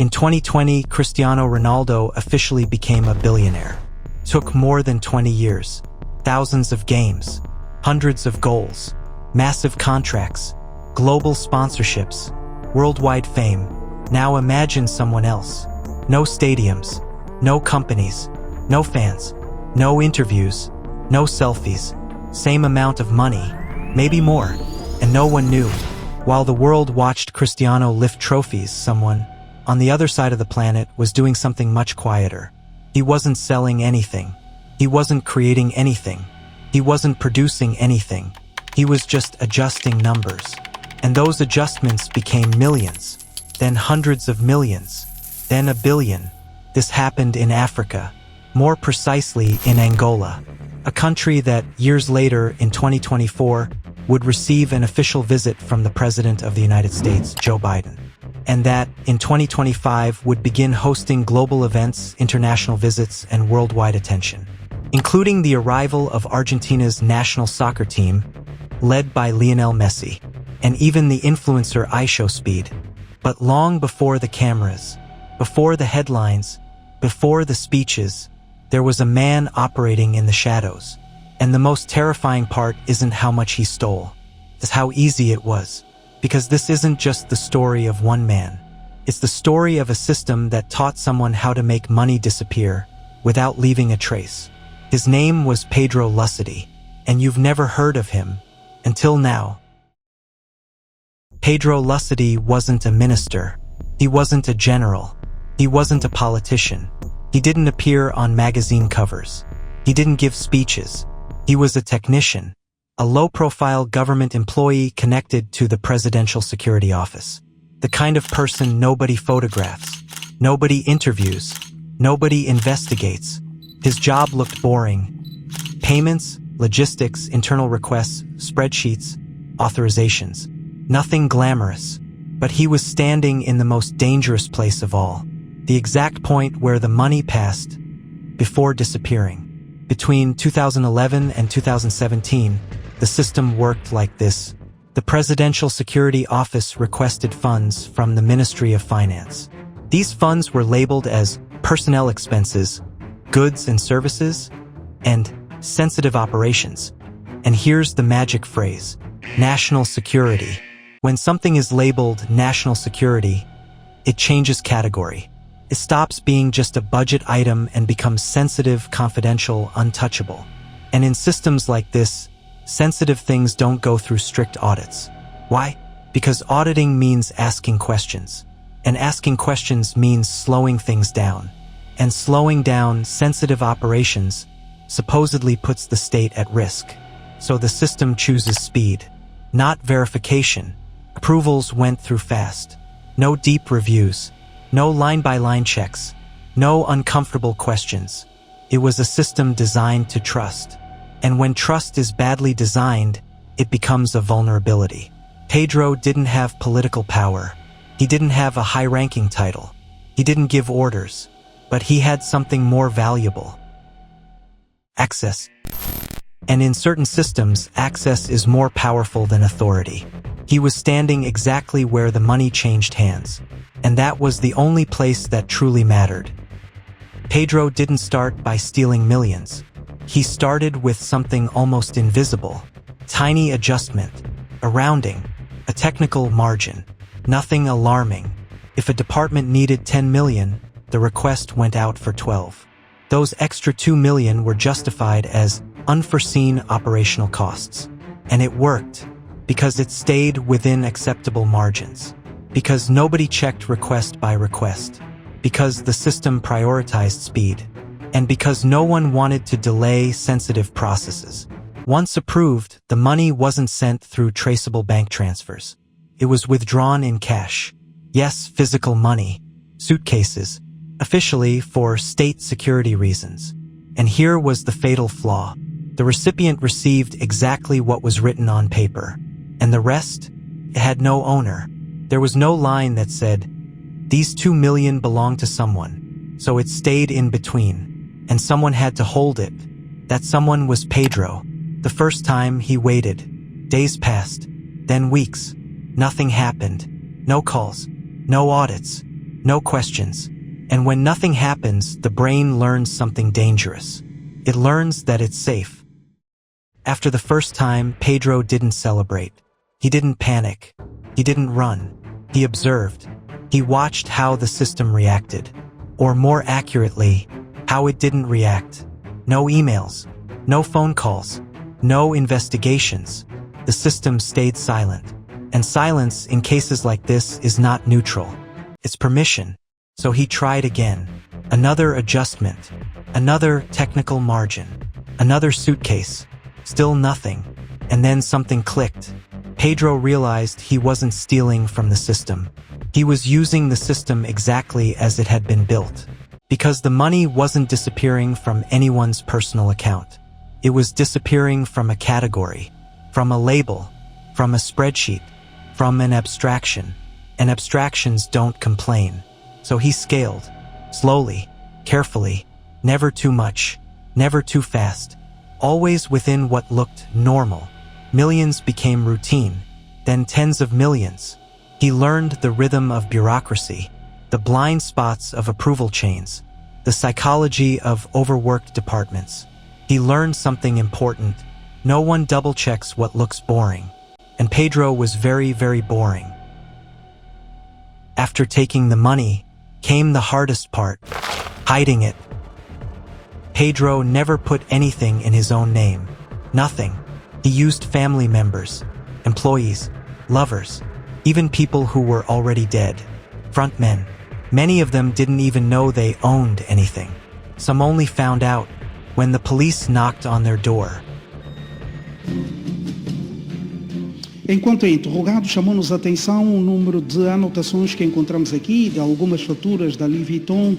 In 2020, Cristiano Ronaldo officially became a billionaire. Took more than 20 years. Thousands of games. Hundreds of goals. Massive contracts. Global sponsorships. Worldwide fame. Now imagine someone else. No stadiums. No companies. No fans. No interviews. No selfies. Same amount of money. Maybe more. And no one knew. While the world watched Cristiano lift trophies, someone on the other side of the planet was doing something much quieter. He wasn't selling anything. He wasn't creating anything. He wasn't producing anything. He was just adjusting numbers. And those adjustments became millions, then hundreds of millions, then a billion. This happened in Africa, more precisely in Angola, a country that years later in 2024 would receive an official visit from the President of the United States, Joe Biden, and that in 2025 would begin hosting global events, international visits, and worldwide attention, including the arrival of Argentina's national soccer team, led by Lionel Messi, and even the influencer iShowSpeed. But long before the cameras, before the headlines, before the speeches, there was a man operating in the shadows. And the most terrifying part isn't how much he stole, it's how easy it was. Because this isn't just the story of one man. It's the story of a system that taught someone how to make money disappear without leaving a trace. His name was Pedro Lussaty, and you've never heard of him until now. Pedro Lussaty wasn't a minister. He wasn't a general. He wasn't a politician. He didn't appear on magazine covers. He didn't give speeches. He was a technician, a low-profile government employee connected to the Presidential Security Office. The kind of person nobody photographs, nobody interviews, nobody investigates. His job looked boring. Payments, logistics, internal requests, spreadsheets, authorizations. Nothing glamorous. But he was standing in the most dangerous place of all. The exact point where the money passed before disappearing. Between 2011 and 2017, the system worked like this. The Presidential Security Office requested funds from the Ministry of Finance. These funds were labeled as personnel expenses, goods and services, and sensitive operations. And here's the magic phrase: national security. When something is labeled national security, it changes category. It stops being just a budget item and becomes sensitive, confidential, untouchable. And in systems like this, sensitive things don't go through strict audits. Why? Because auditing means asking questions. And asking questions means slowing things down. And slowing down sensitive operations supposedly puts the state at risk. So the system chooses speed, not verification. Approvals went through fast. No deep reviews. No line-by-line checks. No uncomfortable questions. It was a system designed to trust. And when trust is badly designed, it becomes a vulnerability. Pedro didn't have political power. He didn't have a high-ranking title. He didn't give orders. But he had something more valuable: access. And in certain systems, access is more powerful than authority. He was standing exactly where the money changed hands. And that was the only place that truly mattered. Pedro didn't start by stealing millions. He started with something almost invisible. Tiny adjustment, a rounding, a technical margin. Nothing alarming. If a department needed 10 million, the request went out for 12. Those extra 2 million were justified as unforeseen operational costs. And it worked, because it stayed within acceptable margins. Because nobody checked request by request. Because the system prioritized speed. And because no one wanted to delay sensitive processes. Once approved, the money wasn't sent through traceable bank transfers. It was withdrawn in cash. Yes, physical money. Suitcases. Officially for state security reasons. And here was the fatal flaw. The recipient received exactly what was written on paper. And the rest? It had no owner. There was no line that said, "These 2 million belong to someone." So it stayed in between. And someone had to hold it. That someone was Pedro. The first time he waited. Days passed. Then weeks. Nothing happened. No calls. No audits. no questions. And when nothing happens, the brain learns something dangerous. It learns that it's safe. After the first time, Pedro didn't celebrate. He didn't panic. He didn't run. He observed. He watched how the system reacted. Or more accurately, how it didn't react. No emails. No phone calls. No investigations. The system stayed silent. And silence in cases like this is not neutral. It's permission. So he tried again. Another adjustment. Another technical margin. Another suitcase. Still nothing. And then something clicked. Pedro realized he wasn't stealing from the system. He was using the system exactly as it had been built. Because the money wasn't disappearing from anyone's personal account. It was disappearing from a category, from a label, from a spreadsheet, from an abstraction. And abstractions don't complain. So he scaled, slowly, carefully, never too much, never too fast, always within what looked normal. Millions became routine, then tens of millions. He learned the rhythm of bureaucracy, the blind spots of approval chains, the psychology of overworked departments. He learned something important. No one double-checks what looks boring. And Pedro was very, very boring. After taking the money, came the hardest part, hiding it. Pedro never put anything in his own name. Nothing. He used family members, employees, lovers, even people who were already dead. Frontmen. Many of them didn't even know they owned anything. Some only found out when the police knocked on their door. Enquanto é interrogado, chamou-nos a atenção um número de anotações que encontramos aqui, de algumas faturas da Louis Vuitton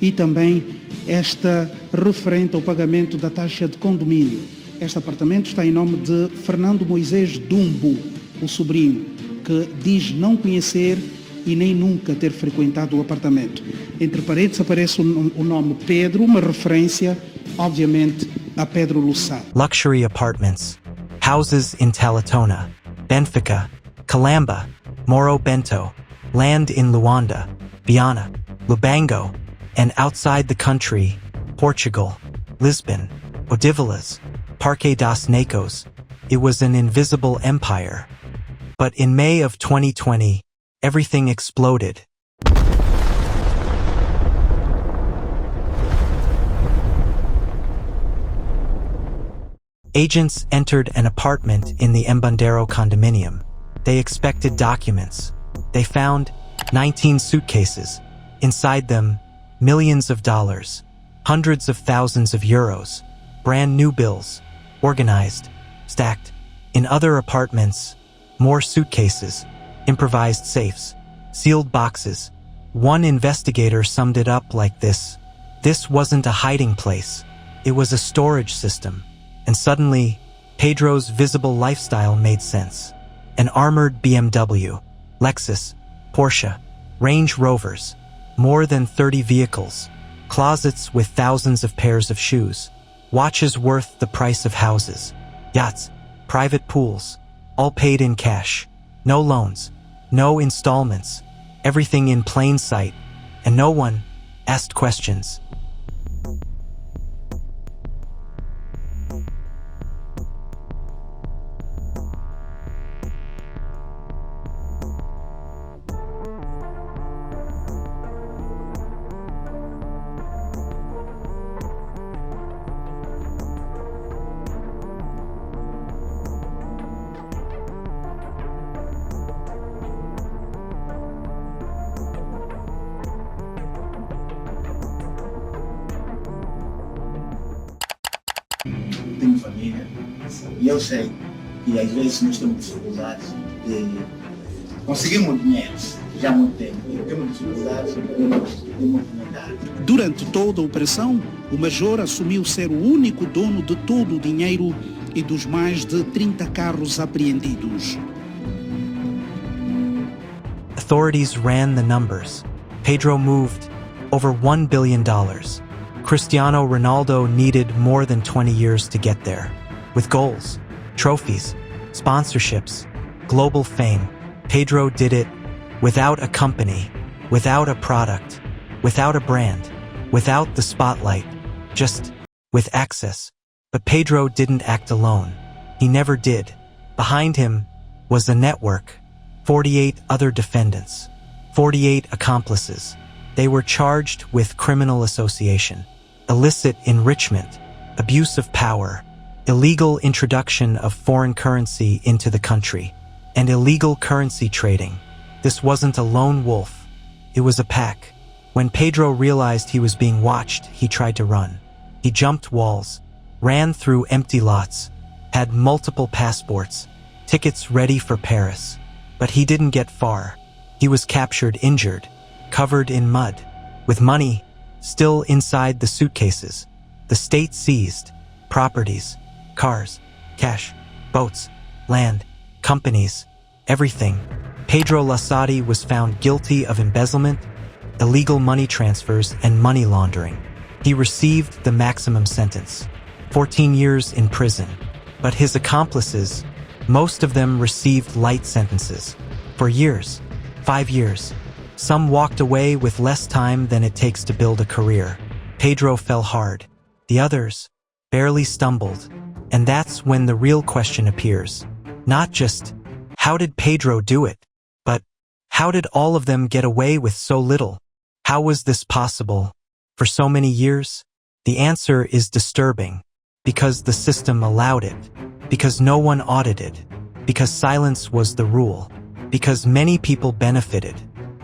e também esta referente ao pagamento da taxa de condomínio. Este apartamento está em nome de Fernando Moisés Dumbo, o sobrinho, que diz não conhecer e nem nunca ter frequentado o apartamento. Entre paredes aparece o nome Pedro, uma referência, obviamente, a Pedro Lussaty. Luxury apartments, houses in Talatona, Benfica, Calamba, Moro Bento, land in Luanda, Biana, Lubango, and outside the country, Portugal, Lisbon, Odivelas, Parque das Nacos. It was an invisible empire. But in May of 2020, everything exploded. Agents entered an apartment in the Embandero condominium. They expected documents. They found 19 suitcases. Inside them, millions of dollars, hundreds of thousands of euros, brand new bills, organized, stacked. In other apartments, more suitcases, improvised safes, sealed boxes. One investigator summed it up like this: this wasn't a hiding place, it was a storage system. And suddenly, Pedro's visible lifestyle made sense. An armored BMW, Lexus, Porsche, Range Rovers, more than 30 vehicles, closets with thousands of pairs of shoes, watches worth the price of houses, yachts, private pools, all paid in cash, no loans, no installments, everything in plain sight, and no one asked questions. Tenho família e eu sei que às vezes nós temos dificuldades de conseguirmos dinheiro já há muito tempo e temos dificuldades de movimentar. Durante toda a operação, o Major assumiu ser o único dono de todo o dinheiro e dos mais de 30 carros apreendidos. Authorities ran the numbers. Pedro moved over $1 billion. Cristiano Ronaldo needed more than 20 years to get there. With goals, trophies, sponsorships, global fame, Pedro did it without a company, without a product, without a brand, without the spotlight, just with access. But Pedro didn't act alone. He never did. Behind him was a network, 48 other defendants, 48 accomplices. They were charged with criminal association, illicit enrichment, abuse of power, illegal introduction of foreign currency into the country, and illegal currency trading. This wasn't a lone wolf. It was a pack. When Pedro realized he was being watched, he tried to run. He jumped walls, ran through empty lots, had multiple passports, tickets ready for Paris. But he didn't get far. He was captured injured, covered in mud, with money still inside the suitcases. The state seized properties, cars, cash, boats, land, companies, everything. Pedro Lussaty was found guilty of embezzlement, illegal money transfers, and money laundering. He received the maximum sentence, 14 years in prison. But his accomplices, most of them received light sentences, for years, 5 years. Some walked away with less time than it takes to build a career. Pedro fell hard. The others barely stumbled. And that's when the real question appears. Not just, how did Pedro do it? But, how did all of them get away with so little? How was this possible for so many years? The answer is disturbing. Because the system allowed it. Because no one audited. Because silence was the rule. Because many people benefited.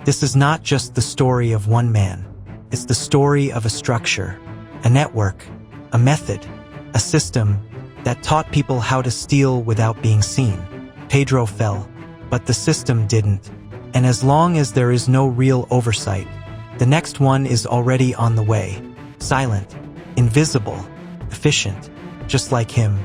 This is not just the story of one man. It's the story of a structure, a network, a method, a system that taught people how to steal without being seen. Pedro fell, but the system didn't. And as long as there is no real oversight, the next one is already on the way. Silent, invisible, efficient, just like him.